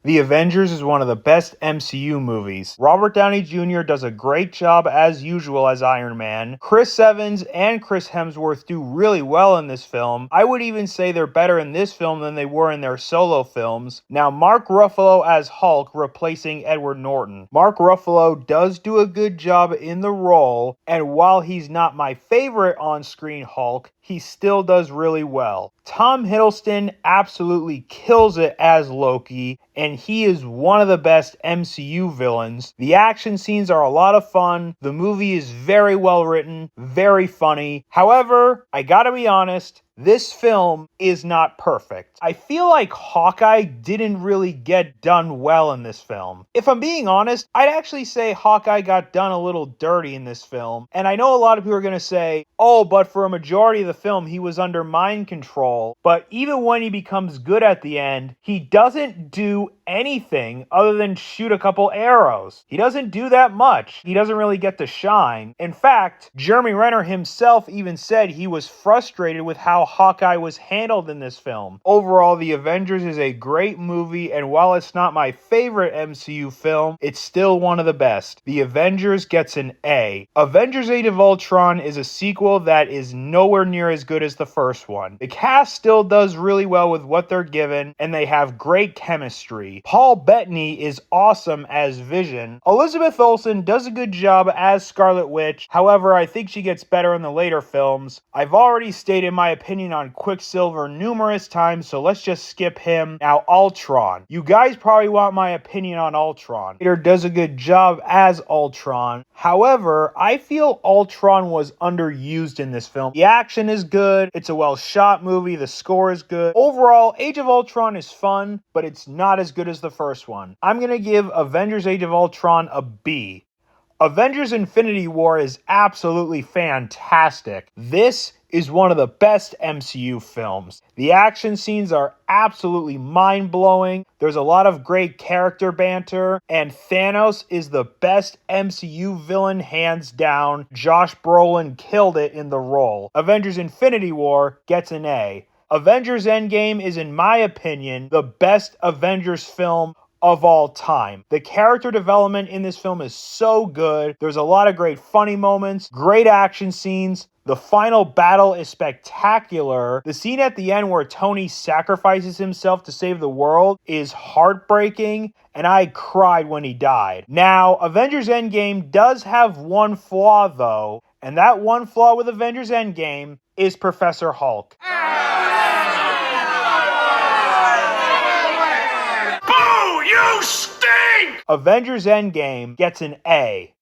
The Avengers is one of the best MCU movies. Robert Downey Jr. does a great job as usual as Iron Man. Chris Evans and Chris Hemsworth do really well in this film. I would even say they're better in this film than they were in their solo films. Now, Mark Ruffalo as Hulk replacing Edward Norton. Mark Ruffalo does do a good job in the role, and while he's not my favorite on-screen Hulk, he still does really well. Tom Hiddleston absolutely kills it as Loki, and he is one of the best MCU villains. The action scenes are a lot of fun. The movie is very well written, very funny. However, I gotta be honest, this film is not perfect. I feel like Hawkeye didn't really get done well in this film. If I'm being honest, I'd actually say Hawkeye got done a little dirty in this film. And I know a lot of people are going to say, oh, but for a majority of the film, he was under mind control. But even when he becomes good at the end, he doesn't do anything other than shoot a couple arrows. He doesn't do that much. He doesn't really get to shine. In fact, Jeremy Renner himself even said he was frustrated with how Hawkeye was handled in this film. Overall, The Avengers is a great movie, and while it's not my favorite MCU film, it's still one of the best. The Avengers gets an A. Avengers Age of Ultron is a sequel that is nowhere near as good as the first one. The cast still does really well with what they're given, and they have great chemistry. Paul Bettany is awesome as Vision. Elizabeth Olsen does a good job as Scarlet Witch. However, I think she gets better in the later films. I've already stated my opinion on Quicksilver numerous times, so let's just skip him. Now, Ultron. You guys probably want my opinion on Ultron. Peter does a good job as Ultron. However, I feel Ultron was underused in this film. The action is good. It's a well-shot movie. The score is good. Overall, Age of Ultron is fun, but it's not as good as the first one. I'm going to give Avengers Age of Ultron a B. Avengers Infinity War is absolutely fantastic. This is one of the best MCU films. The action scenes are absolutely mind-blowing. There's a lot of great character banter, and Thanos is the best MCU villain hands down. Josh Brolin killed it in the role. Avengers Infinity War gets an A. Avengers Endgame is, in my opinion, the best Avengers film of all time. The character development in this film is so good. There's a lot of great funny moments, great action scenes. The final battle is spectacular. The scene at the end where Tony sacrifices himself to save the world is heartbreaking, and I cried when he died. Now, Avengers Endgame does have one flaw though, and that one flaw with Avengers Endgame is Professor Hulk. You stink! Avengers Endgame gets an A.